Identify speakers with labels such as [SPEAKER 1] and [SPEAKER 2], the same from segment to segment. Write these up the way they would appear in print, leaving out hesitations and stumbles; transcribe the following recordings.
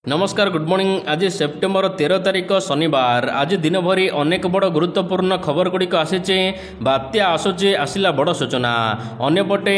[SPEAKER 1] नमस्कार good morning. आज September 13 तारिख शनिवार। आज दिन भरी अनेक बड़ गुरुत्वपूर्ण खबर गुड़िक आसीचे। बात्या आसुचे आसिला बड़ सूचना। अन्यपटे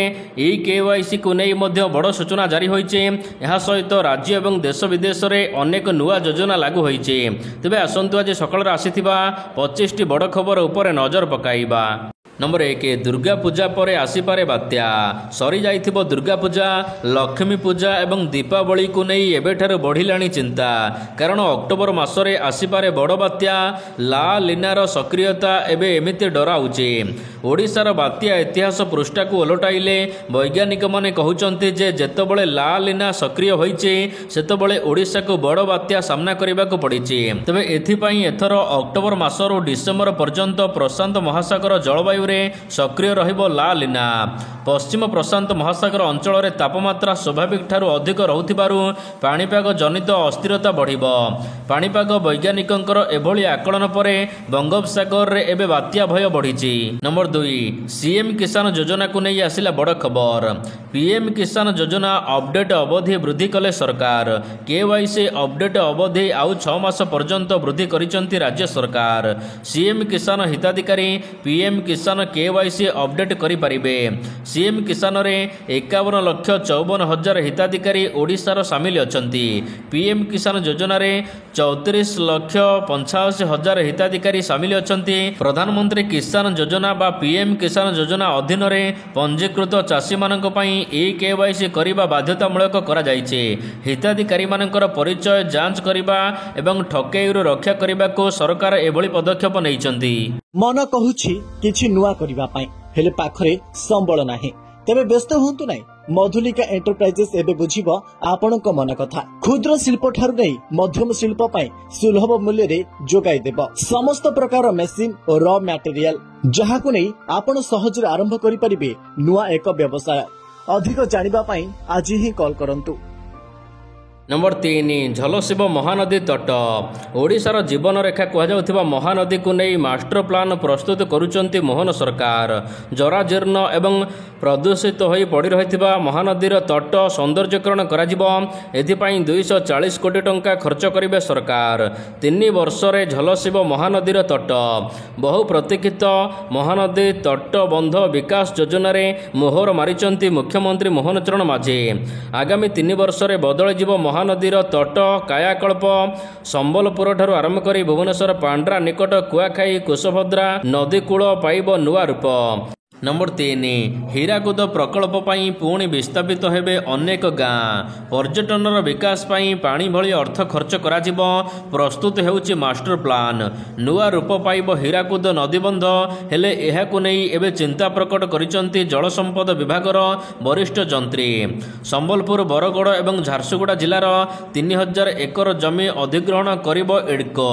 [SPEAKER 1] KYC को नहीं मध्य बड़ सूचना जारी होइचे। यह सहित राज्य एवं देश विदेश में अनेक नुआ योजना लागू होइचे। तेबे आसंतु आज सकाळ आसीथिबा 25 टी बड़ खबर उपर नजर पकाइबा। नंबर 1 दुर्गा पूजा पर आसीपारे बात्या। सरी जाइथिबो दुर्गा पूजा, लक्ष्मी पूजा एवं दीपावली को नहीं एबेठार बढ़िलाणी चिंता। कारण अक्टोबर मासरे आसीपारे बड़ बात्या ला लीनार सक्रियता एबे एमिति डराउचे। ओडिशार बात्या इतिहास पृष्ठा को ओलटाइले वैज्ञानिक माने कहउचंती जे जेतेबेले ला लीना सक्रिय होइचे सेतेबेले ओडिशा को बड़ बात्या सामना करबाको पड़िचे। तबे एथिपई एथर अक्टोबर मासरो डिसेम्बर पर्यंत प्रशांत महासागर जलवायु सक्रिय रहिबो ला लीना। पश्चिम प्रशांत महासागर अंचल में तापमात्रा स्वाभाविक ठारू अधिक रहुथिबारु पाणीपाग जनित अस्थिरता बढ़िबो। पाणीपाग वैज्ञानिकंकर एभली आकलन परे बंगोपसागर रे एबे बात्या भय बढ़िछि। नंबर 2 सीएम किसान योजना को नहीं आसिला बड़ खबर। पीएम किसान योजना अपडेट अवधि वृद्धि कले सरकार। KYC अपडेट अवधि आउ 6 मास पर्यंत वृद्धि करिसंती राज्य सरकार। सीएम किसान हिताधिकारी पीएम किसान KYC अपडेट करि परिबे। सीएम किसान रे 51,54,000 हिताधिकारी ओडिशार सामिल अछंती। पीएम किसान योजना रे 34,85,000 हिताधिकारी सामिल अछंती। प्रधानमंत्री किसान योजना बा पीएम किसान योजना अधीन रे पंजीकृत चाषी मानक पई KYC करिबा बाध्यतामूलक करा जायछि। हिताधिकारी मानकर परिचय जांच करिबा एवं ठकेईरु रक्षा करिबा को सरकार एभली पदक्षेप नैछंती।
[SPEAKER 2] मन कहूछि किछि नुआ करिबा पई हेले पाखरे संबळ नाही। तेबे व्यस्त हुंतु नाही। मधुलिका एंटरप्राइजेस एबे बुझिबो आपणक मन कथा। क्षुद्र शिल्प ठारू नै मध्यम शिल्प पई सुलभ मूल्य रे जोगाई देबो। समस्त प्रकार मेसिन और रॉ मटेरियल जहाकु नै आपण सहज आरंभ करि परिबे नुआ एक व्यवसाय। अधिक जानिबा पई आज ही कॉल करंतु।
[SPEAKER 1] नंबर 3 झलशिव महानदी तट। ओडिशार जीवन रेखा कहुवा महानदी को नहीं मास्टर प्लान प्रस्तुत करुचंती मोहन सरकार। जराजीर्ण एवं प्रदूषित होई पड़ी रहिथिबा महानदीर तट सौंदर्यकरण कराजिबो। एथिपई 240 कोटी टंका खर्च करिबे सरकार। 3 वर्ष रे झलशिव महानदीर तट बहु प्रतीक्षित महानदी तट बंध विकास योजना रे मोहर मारिचंती मुख्यमंत्री मोहन चरण माझी। आगामी 3 वर्ष रे बदल जीव महानदीर तट कायाकल्प। संबलपुर ठारू आरंभ करी भुवनेश्वर पांड्रा निकट कुआखाई कुशभद्रा नदी कूल पाइब नुआ रूप। नंबर 3 हीराकुद प्रकल्प पई पुणी विस्थापित हेबे अनेक गाँ। पर्यटनर विकास पई पानी भली अर्थ खर्च कराजिबो। प्रस्तुत हेउची मास्टर प्लान। नुआ रूप पाइब हीराकुद नदीबंध। हेले एहाकु नै एबे चिंता प्रकट करिसंती जल संपद विभागर वरिष्ठ जंत्री। संबलपुर बरगड़ एवं झारसुगुड़ा जिलार 3000 एकर जमी अधिग्रहण करिबो एडको।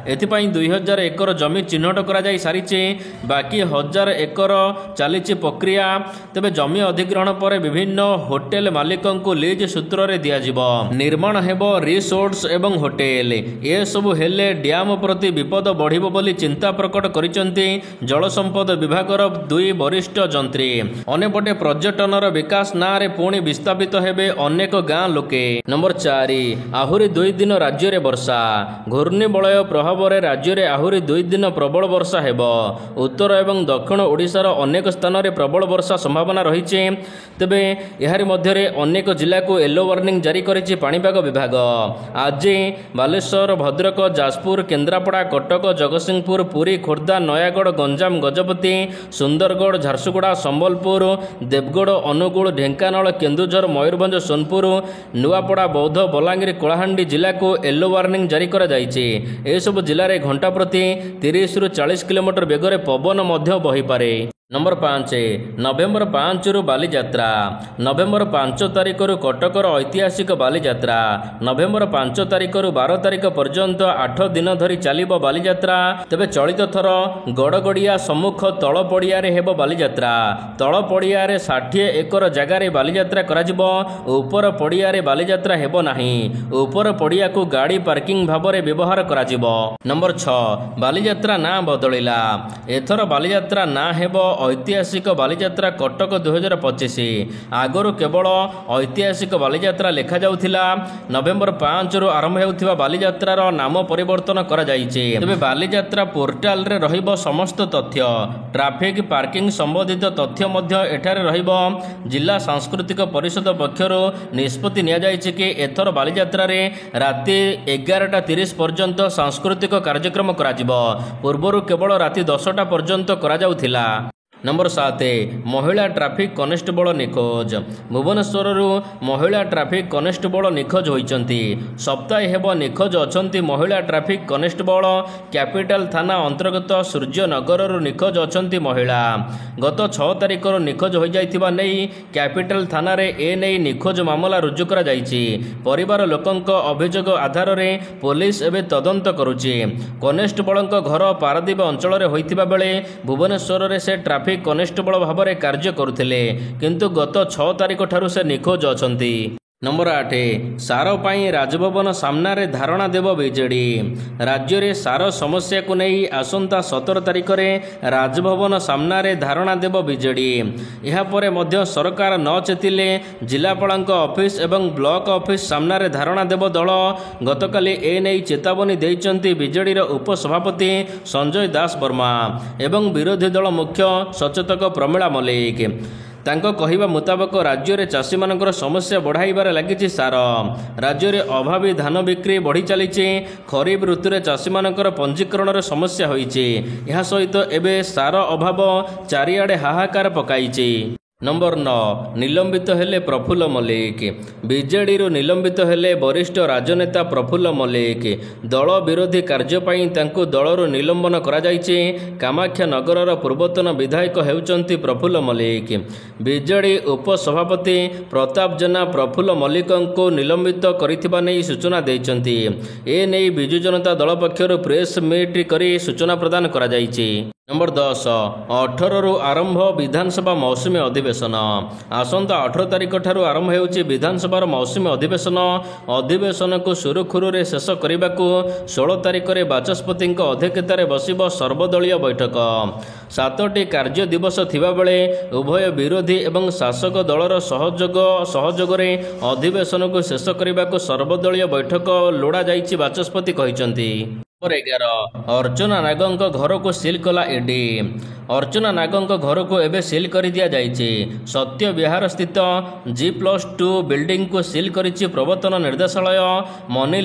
[SPEAKER 1] एथिपई 2000 एकर जमी चिन्हट करा जाई सारिचे। बाकी 1000 एकर चलीची प्रक्रिया। तेबे जमी अधिग्रहण पर विभिन्न होटेल मालिकों को लीज सूत्र रे दिया जिवो। निर्माण हेबो रिसोर्ट्स एवं होटेल। ए सबु हेले डैम प्रति विपद बढ़िबो बोली चिंता प्रकट करिसंती जल संपद विभागर 2 वरिष्ठ जंत्री। अनेपटे पर्यटनर विकास ना रे पुणी विस्थापित हेबे अनेक गाँ लोके। नंबर 4 आहुरी 2 दिन राज्य रे वर्षा। घूर्णिबलय प्रभाव रे राज्य रे आहुरी 2 दिन प्रबल वर्षा हेबो। उत्तर एवं दक्षिण ओडिशार अनेक स्थान में प्रबल वर्षा संभावना रही। तेबे यार मध्य अनेक जिला को येलो वार्निंग जारी करिछि पाणीपाग विभाग। आज बालेश्वर, भद्रक, जाजपुर, केन्द्रापड़ा, कटक, जगतसिंहपुर, पुरी, खोर्धा, नयागढ़, गंजाम, गजपति, सुंदरगढ़, झारसुगुड़ा, संबलपुर, देवगढ़, अनुगुल, ढेंकानाल, केन्दुझर, मयूरभंज, सोनपुर, नुआपड़ा, बौद्ध, बलांगीर, कलाहांडी जिला को येलो वार्निंग जारी करा जायछि। ए सब जिले में घंटा प्रति 30 ରୁ 40 किलोमीटर बेगर पवन मध्य बही पारे। नंबर 5 नवेम्बर 5 रु बालीजात्रा। नवेम्बर 5 तारिख रु कटकर ऐतिहासिक बालीजात्रा। नवेम्बर 5 तारिख रु 12 तारिख पर्यंत 8 दिन धरी चलिबो बालीजात्रा। तेबे चलित थर गड़गड़िया सम्मुख तल पड़िया रे हेबो बालीजात्रा। तल पड़िया रे 60 एकर जगह रे बालीजात्रा कराजिबो। ऊपर पड़िया रे बालीजात्रा हेबो नाही। ऊपर पड़िया को गाड़ी पार्किंग भाव रे व्यवहार कराजिबो। नंबर 6 बालीजात्रा ना बदलिला। एथर बालीजात्रा ना हेबो ଐତିହାସିକ ବାଲିଯାତ୍ରା କଟକ 2025। ଆଗରୁ କେବଳ ଐତିହାସିକ ବାଲିଯାତ୍ରା ଲେଖାଯାଉଥିଲା। ନଭେମ୍ବର 5ରୁ ଆରମ୍ଭ ହେଉଥିବା ବାଲିଯାତ୍ରାର ନାମ ପରିବର୍ତ୍ତନ କରାଯାଇଛି। ତେବେ ବାଲିଯାତ୍ରା ପୋର୍ଟାଲରେ ରହିବ ସମସ୍ତ ତଥ୍ୟ। ଟ୍ରାଫିକ୍ ପାର୍କିଂ ସମ୍ବନ୍ଧିତ ତଥ୍ୟ ମଧ୍ୟ ଏଠାରେ ରହିବ। ଜିଲ୍ଲା ସାଂସ୍କୃତିକ ପରିଷଦ ପକ୍ଷରୁ ନିଷ୍ପତ୍ତି ନିଆଯାଇଛି କି ଏଥର ବାଲିଯାତ୍ରାରେ ରାତି 11:30 ପର୍ଯ୍ୟନ୍ତ ସାଂସ୍କୃତିକ କାର୍ଯ୍ୟକ୍ରମ କରାଯିବ। ପୂର୍ବରୁ କେବଳ ରାତି 10ଟା ପର୍ଯ୍ୟନ୍ତ କରାଯାଉଥିଲା। ନମ୍ବର 7, ମହିଳା ଟ୍ରାଫିକ୍ କନେଷ୍ଟବଳ ନିଖୋଜ। ଭୁବନେଶ୍ୱରରୁ ମହିଳା ଟ୍ରାଫିକ୍ କନେଷ୍ଟବଳ ନିଖୋଜ ହୋଇଛନ୍ତି। ସପ୍ତାହେ ହେବ ନିଖୋଜ ଅଛନ୍ତି ମହିଳା ଟ୍ରାଫିକ୍ କନେଷ୍ଟବଳ। କ୍ୟାପିଟାଲ ଥାନା ଅନ୍ତର୍ଗତ ସୂର୍ଯ୍ୟନଗରରୁ ନିଖୋଜ ଅଛନ୍ତି ମହିଳା। ଗତ 6 ତାରିଖରୁ ନିଖୋଜ ହୋଇଯାଇଥିବା ନେଇ କ୍ୟାପିଟାଲ ଥାନାରେ ଏନେଇ ନିଖୋଜ ମାମଲା ରୁଜୁ କରାଯାଇଛି। ପରିବାର ଲୋକଙ୍କ ଅଭିଯୋଗ ଆଧାରରେ ପୋଲିସ ଏବେ ତଦନ୍ତ କରୁଛି। କନେଷ୍ଟବଳଙ୍କ ଘର ପାରାଦୀପ ଅଞ୍ଚଳରେ ହୋଇଥିବା ବେଳେ ଭୁବନେଶ୍ୱରରେ ସେ ଟ୍ରାଫିକ୍ କନେଷ୍ଟବଳ ଭାବରେ କାର୍ଯ୍ୟ କରୁଥିଲେ, କିନ୍ତୁ ଗତ 6 ତାରିଖ ଠାରୁ ସେ ନିଖୋଜ ଅଛନ୍ତି। ନମ୍ବର 8, ସାର ପାଇଁ ରାଜଭବନ ସାମ୍ନାରେ ଧାରଣା ଦେବ ବିଜେଡି। ରାଜ୍ୟରେ ସାର ସମସ୍ୟାକୁ ନେଇ ଆସନ୍ତା 17 ତାରିଖରେ ରାଜଭବନ ସାମ୍ନାରେ ଧାରଣା ଦେବ ବିଜେଡି। ଏହାପରେ ମଧ୍ୟ ସରକାର ନ ଚେତିଲେ ଜିଲ୍ଲାପାଳଙ୍କ ଅଫିସ୍ ଏବଂ ବ୍ଲକ ଅଫିସ୍ ସାମ୍ନାରେ ଧାରଣା ଦେବ ଦଳ। ଗତକାଲି ଏନେଇ ଚେତାବନୀ ଦେଇଛନ୍ତି ବିଜେଡିର ଉପସଭାପତି ସଞ୍ଜୟ ଦାସ ବର୍ମା ଏବଂ ବିରୋଧୀ ଦଳ ମୁଖ୍ୟ ସଚେତକ ପ୍ରମିଳା ମଲ୍ଲିକ। ତାଙ୍କ କହିବା ମୁତାବକ ରାଜ୍ୟରେ ଚାଷୀମାନଙ୍କର ସମସ୍ୟା ବଢ଼ାଇବାରେ ଲାଗିଛି ସାର। ରାଜ୍ୟରେ ଅଭାବୀ ଧାନ ବିକ୍ରି ବଢ଼ି ଚାଲିଛି। ଖରିଫ ଋତୁରେ ଚାଷୀମାନଙ୍କର ପଞ୍ଜୀକରଣର ସମସ୍ୟା ହୋଇଛି। ଏହା ସହିତ ଏବେ ସାର ଅଭାବ ଚାରିଆଡ଼େ ହାହାକାର ପକାଇଛି। ନମ୍ବର 9, ନିଲମ୍ବିତ ହେଲେ ପ୍ରଫୁଲ୍ଲ ମଲ୍ଲିକ। ବିଜେଡିରୁ ନିଲମ୍ବିତ ହେଲେ ବରିଷ୍ଠ ରାଜନେତା ପ୍ରଫୁଲ୍ଲ ମଲ୍ଲିକ। ଦଳ ବିରୋଧୀ କାର୍ଯ୍ୟ ପାଇଁ ତାଙ୍କୁ ଦଳରୁ ନିଲମ୍ବନ କରାଯାଇଛି। କାମାକ୍ଷାନଗରର ପୂର୍ବତନ ବିଧାୟକ ହେଉଛନ୍ତି ପ୍ରଫୁଲ୍ଲ ମଲ୍ଲିକ। ବିଜେଡି ଉପସଭାପତି ପ୍ରତାପ ଜେନା ପ୍ରଫୁଲ୍ଲ ମଲ୍ଲିକଙ୍କୁ ନିଲମ୍ବିତ କରିଥିବା ନେଇ ସୂଚନା ଦେଇଛନ୍ତି। ଏନେଇ ବିଜୁ ଜନତା ଦଳ ପକ୍ଷରୁ ପ୍ରେସ୍ ମିଟ୍ କରି ସୂଚନା ପ୍ରଦାନ କରାଯାଇଛି। ନମ୍ବର 10, 18ରୁ ଆରମ୍ଭ ବିଧାନସଭା ମୌସୁମୀ ଅଧିବେଶନ। ଆସନ୍ତା 18 ତାରିଖ ଠାରୁ ଆରମ୍ଭ ହେଉଛି ବିଧାନସଭାର ମୌସୁମୀ ଅଧିବେଶନ। ଅଧିବେଶନକୁ ସୁରୁଖୁରୁରେ ଶେଷ କରିବାକୁ 16 ତାରିଖରେ ବାଚସ୍ପତିଙ୍କ ଅଧ୍ୟକ୍ଷତାରେ ବସିବ ସର୍ବଦଳୀୟ ବୈଠକ। 7ଟି କାର୍ଯ୍ୟ ଦିବସ ଥିବାବେଳେ ଉଭୟ ବିରୋଧୀ ଏବଂ ଶାସକ ଦଳର ସହଯୋଗରେ ଅଧିବେଶନକୁ ଶେଷ କରିବାକୁ ସର୍ବଦଳୀୟ ବୈଠକ ଲୋଡ଼ାଯାଇଛି ବାଚସ୍ପତି କହିଛନ୍ତି। ନମ୍ବର 11, ଅର୍ଚ୍ଚନା ନାଗଙ୍କ ଘରକୁ ସିଲ୍ କଲା ଇଡି। ଅର୍ଚ୍ଚନା ନାଗଙ୍କ ଘରକୁ ଏବେ ସିଲ୍ କରି ଦିଆଯାଇଛି। ସତ୍ୟ ବିହାର ସ୍ଥିତ G+2 ବିଲ୍ଡିଂକୁ ସିଲ୍ କରିଛି ପ୍ରବର୍ତ୍ତନ ନିର୍ଦ୍ଦେଶାଳୟ। ମନି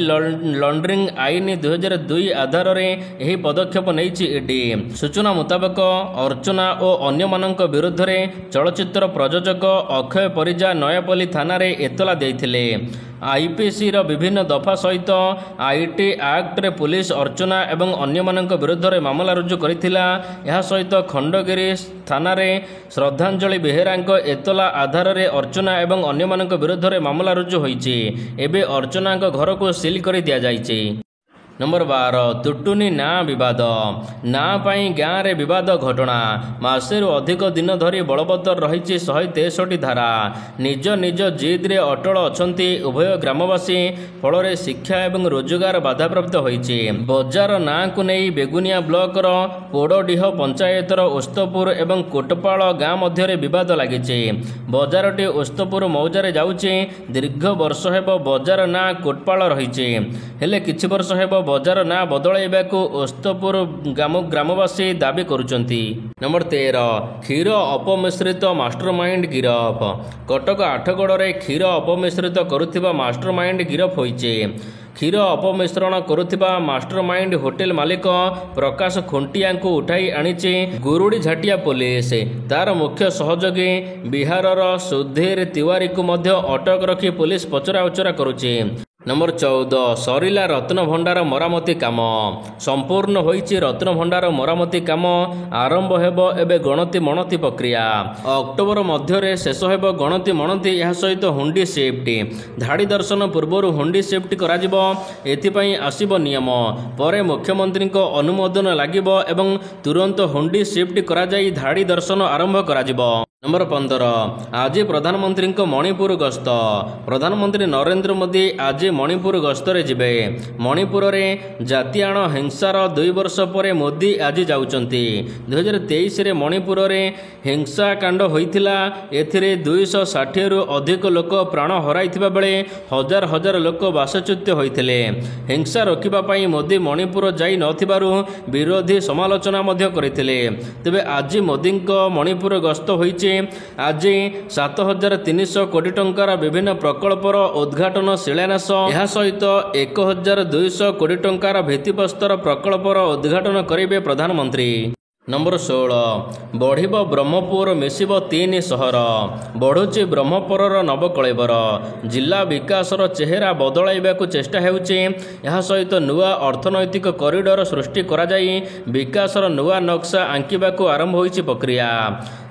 [SPEAKER 1] ଲଣ୍ଡରିଂ ଆଇନ 2002 ଆଧାରରେ ଏହି ପଦକ୍ଷେପ ନେଇଛି ଇଡି। ସୂଚନା ମୁତାବକ ଅର୍ଚ୍ଚନା ଓ ଅନ୍ୟମାନଙ୍କ ବିରୁଦ୍ଧରେ ଚଳଚ୍ଚିତ୍ର ପ୍ରଯୋଜକ ଅକ୍ଷୟ ପରିଜା ନୟାପଲ୍ଲୀ ଥାନାରେ ଏତଲା ଦେଇଥିଲେ। IPCର ବିଭିନ୍ନ ଦଫା ସହିତ IT ଆକ୍ଟରେ ପୁଲିସ ଅର୍ଚ୍ଚନା ଏବଂ ଅନ୍ୟମାନଙ୍କ ବିରୁଦ୍ଧରେ ମାମଲା ରୁଜୁ କରିଥିଲା। ଏହା ସହିତ ଖଣ୍ଡଗିରି ଥାନାରେ ଶ୍ରଦ୍ଧାଞ୍ଜଳି ବେହେରାଙ୍କ ଏତଲା ଆଧାରରେ ଅର୍ଚ୍ଚନା ଏବଂ ଅନ୍ୟମାନଙ୍କ ବିରୁଦ୍ଧରେ ମାମଲା ରୁଜୁ ହୋଇଛି। ଏବେ ଅର୍ଚ୍ଚନାଙ୍କ ଘରକୁ ସିଲ୍ କରି ଦିଆଯାଇଛି। ନମ୍ବର 12, ତୁଟୁନି ନାଁ ବିବାଦ। ନାଁ ପାଇଁ ଗାଁରେ ବିବାଦ ଘଟଣା। ମାସେରୁ ଅଧିକ ଦିନ ଧରି ବଳବତ୍ତର ରହିଛି 163 ଧାରା। ନିଜ ନିଜ ଜିଦ୍ରେ ଅଟଳ ଅଛନ୍ତି ଉଭୟ ଗ୍ରାମବାସୀ। ଫଳରେ ଶିକ୍ଷା ଏବଂ ରୋଜଗାର ବାଧାପ୍ରାପ୍ତ ହୋଇଛି। ବଜାର ନାଁକୁ ନେଇ ବେଗୁନିଆ ବ୍ଲକର ପୋଡ଼ଡିହ ପଞ୍ଚାୟତର ଓସ୍ତପୁର ଏବଂ କୋଟପାଳ ଗାଁ ମଧ୍ୟରେ ବିବାଦ ଲାଗିଛି। ବଜାରଟି ଓସ୍ତପୁର ମୌଜାରେ ଯାଉଛି। ଦୀର୍ଘ ବର୍ଷ ହେବ ବଜାର ନାଁ କୋଟପାଳ ରହିଛି। ହେଲେ କିଛି ବର୍ଷ ହେବ ବଜାର ନାଁ ବଦଳାଇବାକୁ ଓସ୍ତପୁର ଗ୍ରାମବାସୀ ଦାବି କରୁଛନ୍ତି। ନମ୍ବର 13, କ୍ଷୀର ଅପମିଶ୍ରିତ ମାଷ୍ଟରମାଇଣ୍ଡ ଗିରଫ। କଟକ ଆଠଗଡ଼ରେ କ୍ଷୀର ଅପମିଶ୍ରିତ କରୁଥିବା ମାଷ୍ଟରମାଇଣ୍ଡ ଗିରଫ ହୋଇଛି। କ୍ଷୀର ଅପମିଶ୍ରଣ କରୁଥିବା ମାଷ୍ଟରମାଇଣ୍ଡ ହୋଟେଲ ମାଲିକ ପ୍ରକାଶ ଖୁଣ୍ଟିଆଙ୍କୁ ଉଠାଇ ଆଣିଛି ଗୁରୁଡ଼ି ଝାଟିଆ ପୋଲିସ। ତାର ମୁଖ୍ୟ ସହଯୋଗୀ ବିହାରର ସୁଧୀର ତିୱାରୀକୁ ମଧ୍ୟ ଅଟକ ରଖି ପୋଲିସ ପଚରାଉଚରା କରୁଛି। ନମ୍ବର 14, ସରିଲା ରତ୍ନଭଣ୍ଡାର ମରାମତି କାମ। ସମ୍ପୂର୍ଣ୍ଣ ହୋଇଛି ରତ୍ନଭଣ୍ଡାର ମରାମତି କାମ। ଆରମ୍ଭ ହେବ ଏବେ ଗଣତି ମଣତି ପ୍ରକ୍ରିୟା। ଅକ୍ଟୋବର ମଧ୍ୟରେ ଶେଷ ହେବ ଗଣତି ମଣତି। ଏହା ସହିତ ହୁଣ୍ଡି ସିଫ୍ଟ। ଧାଡ଼ି ଦର୍ଶନ ପୂର୍ବରୁ ହୁଣ୍ଡି ସିଫ୍ଟ କରାଯିବ। ଏଥିପାଇଁ ଆସିବ ନିୟମ। ପରେ ମୁଖ୍ୟମନ୍ତ୍ରୀଙ୍କ ଅନୁମୋଦନ ଲାଗିବ ଏବଂ ତୁରନ୍ତ ହୁଣ୍ଡି ସିଫ୍ଟ କରାଯାଇ ଧାଡ଼ି ଦର୍ଶନ ଆରମ୍ଭ କରାଯିବ। नंबर 15 आज प्रधानमंत्री मणिपुर गस्त प्रधानमंत्री नरेंद्र मोदी आज मणिपुर गस्तरे जिबे मणिपुर रे जातीयाण हिंसार 2 वर्ष पर मोदी आज जाउचंती 2023 रे मणिपुर रे हिंसा कांड होइथिला एथिरे 260 रु अधिक लोक प्राण हराइथिबा बेले हजार हजार लोक बासच्युत होइथिले हिंसा रोकिबा पई मोदी मणिपुर जाई नथिबारु विरोधी समालोचना मध्य करिथिले तबे आज मोदींको मणिपुर गस्त होइछि आज 7,300 कोटी टंकार विभिन्न प्रकल्पर उद्घाटन शिलान्यास यह सहित 1,200 कोटी टंकार भित्तिप्रस्तर प्रकल्पर उद्घाटन करेंगे प्रधानमंत्री। नंबर 16 बढ़िब ब्रह्मपुर मिसिब 3 सहर बढ़ुची ब्रह्मपुरर नवकलेबर जिला विकासर चेहरा बदलाइबाकू चेष्टा हेउची यह सहित नुआ अर्थनैतिक कॉरिडोर सृष्टि करा जाई विकासर नुआ नक्शा आंकिबाकू आरंभ होईची प्रक्रिया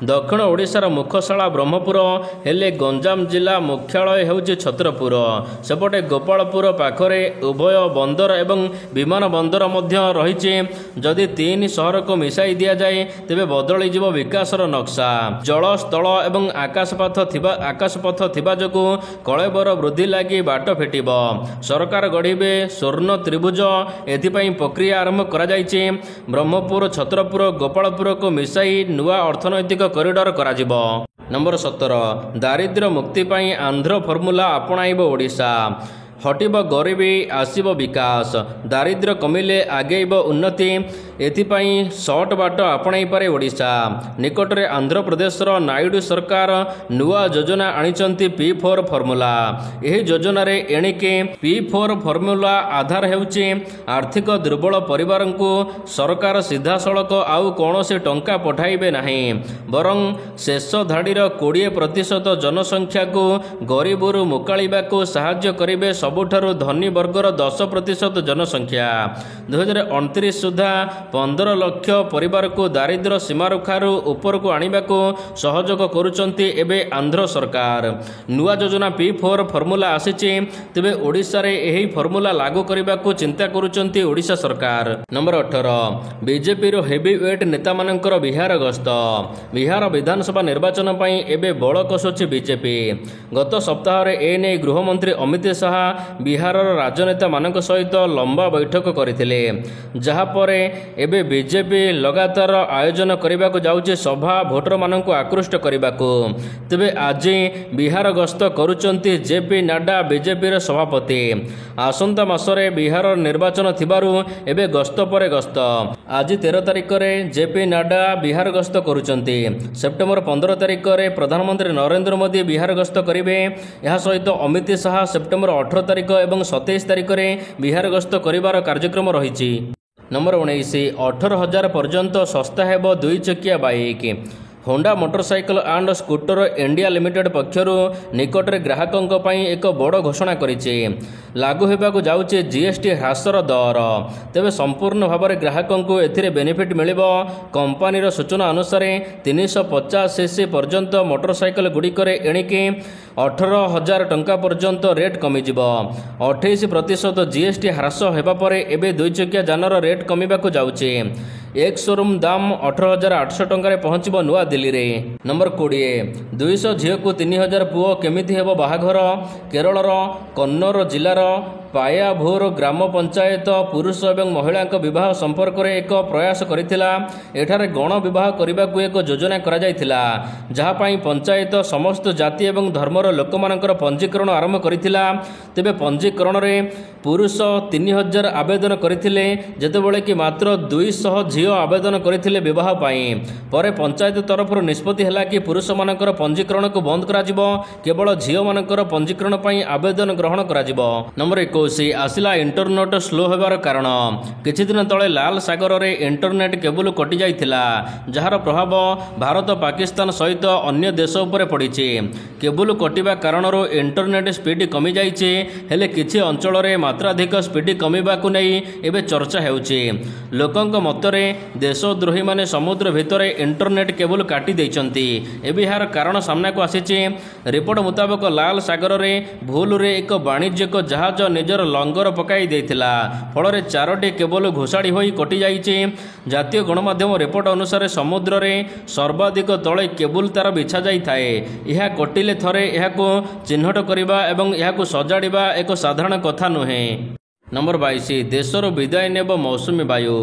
[SPEAKER 1] दक्षिण ओडिशार मुखशाला ब्रह्मपुर हेले गंजाम जिला मुख्यालय हेउची छत्रपुर सेपटे गोपालपुर पाखरे उभय बंदर एवं विमान बंदर मध्य रहिची जदि 3 सहर को मिसाई दिया जाए तेबे बदली जीव विकासर नक्शा जल स्थल एवं आकाशपथ थिबा जोगु कलेबर वृद्धि लागि बाट फेटिब सरकार गढ़िबे स्वर्ण त्रिभुज एथिपाई प्रक्रिया आरंभ करा जायछि ब्रह्मपुर छत्रपुर गोपालपुर को मिसाई नुआ अर्थनैतिक कॉरिडोर करा जिवो। नंबर 17 दारिद्र्य मुक्ति पाई आंध्र फर्मुला अपणाइब ओडिशा हटिब गरीबी आसिब विकास दारिद्र्य कमिले आगेब उन्नति एथिपाई सर्ट बाट आपणाई पारे ओडिशा निकटरे आंध्र प्रदेशर नायडू सरकार नुआ योजना आनिचंती P4 फर्मुला एही योजना रे एणिके P4 फर्मुला आधार हेउची आर्थिक दुर्बल परिवारंकु सरकार सीधा सड़क आउ कोनोसी टंका पठाइबे नाही बरं शेष धाडीर 20% जनसंख्या को गरीबरू मुकाळिबाकू साहाय्य करिबे सबुठारु धनी वर्गर 10% जनसंख्या 2029 सुधा 15 लाख परिवार को दारिद्र्य सीमारेखारू ऊपर को आनिबाकू सहयोग करुचंती एबे आंध्र सरकार नुआ योजना P4 फर्मुला आसीची तेबे ओडिशा रे एही फर्मुला लागू करिबाकू चिंता करुचंती ओडिशा सरकार। नंबर 18 बीजेपी रो हेवीवेट नेता मानकर बिहार गस्त बिहार विधानसभा निर्वाचन पई एबे बळ कसुची बीजेपी गत सप्ताह रे एने गृहमंत्री अमित शाह बिहार राजनेता मानक सहित लंबा बैठक करथिले जहा परे एबे बीजेपी लगातार आयोजन करने को जाउचे सभा भोटर मानक आकृष्ट करने को तेबे आज बिहार गस्त करुचंती जेपी नड्डा बीजेपी रे सभापति आसंता मासरे बिहार निर्वाचन थिबारु एबे गस्त परे गस्त आज 13 तारिख रे जेपी नड्डा बिहार गस्त करुचंती सेप्टेम्बर 15 तारिख रे प्रधानमंत्री नरेंद्र मोदी बिहार गस्त करिवे यह सहित अमित शाह सेप्टेम्बर 18 तारिख एवं 27 तारिख रे बिहार गस्त करिवार कार्यक्रम रहिछि। नंबर 19 18,000 पर्यंत सस्ता हेब 2 चकिया bike Honda motorcycle and scooter India limited पक्षर निकटरे ग्राहकों पर एक बड़ घोषणा करिछि लागू होबाकू जाउछि जीएसटी ह्रासर दर तेबे संपूर्ण भाव में ग्राहकों को एथिरे बेनिफिट मिलिबो कंपनीर सूचना अनुसार 350 सीसी पर्यंत मोटरसाइकल गुड़िकरे एणिके 18,000 टंका पर्यंत रेट कमिजिबो 28% जीएसटी ह्रास हेबा परे एबे 2 चकिया जानर रेट कमिबाकू जाउछि एक शोरूम दाम 18,800 टंका पहुंचब नुआ दिल्ली रे। नंबर 20 200 झील को 3,000 पुओ केमिति हेबो बाहाघर केरलर कन्नौर जिलार पायाभोर ग्राम पंचायत पुरुष एवं महिला विवाह संपर्क में एक प्रयास करिथिला एठारे गण विवाह करने एक योजना करा जायथिला जहापाई पंचायत समस्त जाति एवं धर्मर लोक मानकर पंजीकरण आरंभ करिथिला तेबे पंजीकरण रे पुरुष 3,000 आवेदन करथिले जेतेबेले कि मात्र 200 झील आवेदन करथिले विवाह पाई परे पंचायत तरफ निष्पत्ति हला कि पुरुष मानकर पंजीकरण को बंद करा जिवो केवल झील मानकर पंजीकरण पाई आवेदन ग्रहण करा जिवो। नंबर 21 आसिला इंटरनेट स्लो होबार कारण किछि दिन तले लाल सागर रे इंटरनेट केबल कटि जाइथिला जहार प्रभाव भारत पाकिस्तान सहित अन्य देश उपर पड़िछि केबल कटिबा कारणरो इंटरनेट स्पीड कमी जाइछि हेले किछि अंचल रे मात्राधिक स्पीड कमिबाकू नै एबे चर्चा हेउछि लोकंक मतरे देशद्रोही माने समुद्र भितरे इंटरनेट केबल काटि दैछन्ति एबे यार कारण सामना को आसिछि रिपोर्ट मुताबिक लाल सागर रे भूल रे एक वाणिज्यिक जहाज ନିଜର ଲଙ୍ଗର ପକାଇ ଦେଇଥିଲା। ଫଳରେ 4ଟି କେବଲ ଘୋଷାଡ଼ି ହୋଇ କଟିଯାଇଛି। ଜାତୀୟ ଗଣମାଧ୍ୟମ ରିପୋର୍ଟ ଅନୁସାରେ ସମୁଦ୍ରରେ ସର୍ବାଧିକ ତଳେ କେବୁଲ ତାର ବିଛାଯାଇଥାଏ। ଏହା କଟିଲେ ଥରେ ଏହାକୁ ଚିହ୍ନଟ କରିବା ଏବଂ ଏହାକୁ ସଜାଡ଼ିବା ଏକ ସାଧାରଣ କଥା ନୁହେଁ। ନମ୍ବର 22 ଦେଶରୁ ବିଦାୟ ନେବ ମୌସୁମୀ ବାୟୁ।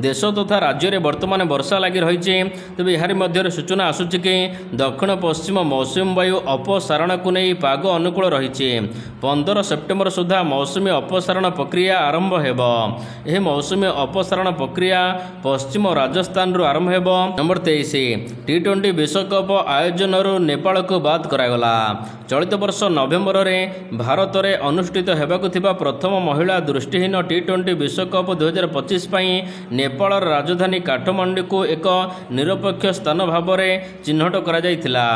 [SPEAKER 1] ଦେଶ ତଥା ରାଜ୍ୟରେ ବର୍ତ୍ତମାନ ବର୍ଷା ଲାଗି ରହିଛି। ତେବେ ଏହାରି ମଧ୍ୟରେ ସୂଚନା ଆସୁଛି କି ଦକ୍ଷିଣ ପଶ୍ଚିମ ମୌସୁମୀ ବାୟୁ ଅପସାରଣକୁ ନେଇ ପାଗ ଅନୁକୂଳ ରହିଛି। 15 ସେପ୍ଟେମ୍ବର ସୁଦ୍ଧା ମୌସୁମୀ ଅପସାରଣ ପ୍ରକ୍ରିୟା ଆରମ୍ଭ ହେବ। ଏହି ମୌସୁମୀ ଅପସାରଣ ପ୍ରକ୍ରିୟା ପଶ୍ଚିମ ରାଜସ୍ଥାନରୁ ଆରମ୍ଭ ହେବ। ନମ୍ବର 23 T20 ବିଶ୍ୱକପ୍ ଆୟୋଜନରୁ ନେପାଳକୁ ବାଦ୍ କରାଗଲା। ଚଳିତ ବର୍ଷ ନଭେମ୍ବରରେ ଭାରତରେ ଅନୁଷ୍ଠିତ ହେବାକୁ ଥିବା ପ୍ରଥମ ମହିଳା ଦୃଷ୍ଟିହୀନ T20 ବିଶ୍ୱକପ୍ 2025 ପାଇଁ ନେପାଳର ରାଜଧାନୀ କାଠମାଣ୍ଡୁକୁ ଏକ ନିରପେକ୍ଷ ସ୍ଥାନ ଭାବରେ ଚିହ୍ନଟ କରାଯାଇଥିଲା।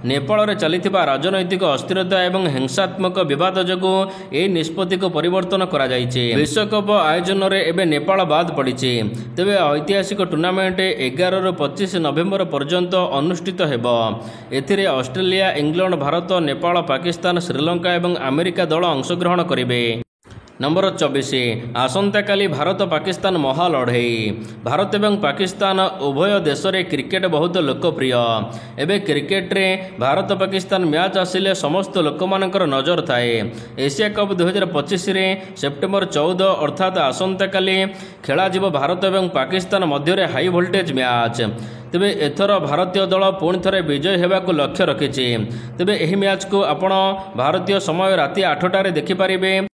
[SPEAKER 1] ନେପାଳରେ ଚାଲିଥିବା ରାଜନୈତିକ ଅସ୍ଥିରତା ଏବଂ ହିଂସାତ୍ମକ ବିବାଦ ଯୋଗୁଁ ଏହି ନିଷ୍ପତ୍ତିକୁ ପରିବର୍ତ୍ତନ କରାଯାଇଛି। ବିଶ୍ୱକପ୍ ଆୟୋଜନରେ ଏବେ ନେପାଳ ବାଦ୍ ପଡ଼ିଛି। ତେବେ ଐତିହାସିକ ଟୁର୍ଣ୍ଣାମେଣ୍ଟ 11ରୁ 25 ନଭେମ୍ବର ପର୍ଯ୍ୟନ୍ତ ଅନୁଷ୍ଠିତ ହେବ। ଏଥିରେ ଅଷ୍ଟ୍ରେଲିଆ, ଇଂଲଣ୍ଡ, ଭାରତ, ନେପାଳ, ପାକିସ୍ତାନ, ଶ୍ରୀଲଙ୍କା ଏବଂ ଆମେରିକା ଦଳ ଅଂଶଗ୍ରହଣ କରିବେ। ନମ୍ବର 24 ଆସନ୍ତାକାଲି ଭାରତ ପାକିସ୍ତାନ ମହାଲଢ଼େଇ। ଭାରତ ଏବଂ ପାକିସ୍ତାନ ଉଭୟ ଦେଶରେ କ୍ରିକେଟ ବହୁତ ଲୋକପ୍ରିୟ। ଏବେ କ୍ରିକେଟରେ ଭାରତ ପାକିସ୍ତାନ ମ୍ୟାଚ୍ ଆସିଲେ ସମସ୍ତ ଲୋକମାନଙ୍କର ନଜର ଥାଏ। ଏସିଆ କପ୍ 2025ରେ ସେପ୍ଟେମ୍ବର 14 ଅର୍ଥାତ୍ ଆସନ୍ତାକାଲି ଖେଳାଯିବ ଭାରତ ଏବଂ ପାକିସ୍ତାନ ମଧ୍ୟରେ ହାଇ ଭୋଲ୍ଟେଜ୍ ମ୍ୟାଚ୍। ତେବେ ଏଥର ଭାରତୀୟ ଦଳ ପୁଣି ଥରେ ବିଜୟୀ ହେବାକୁ ଲକ୍ଷ୍ୟ ରଖିଛି। ତେବେ ଏହି ମ୍ୟାଚ୍କୁ ଆପଣ ଭାରତୀୟ ସମୟ ରାତି 8ଟାରେ ଦେଖିପାରିବେ।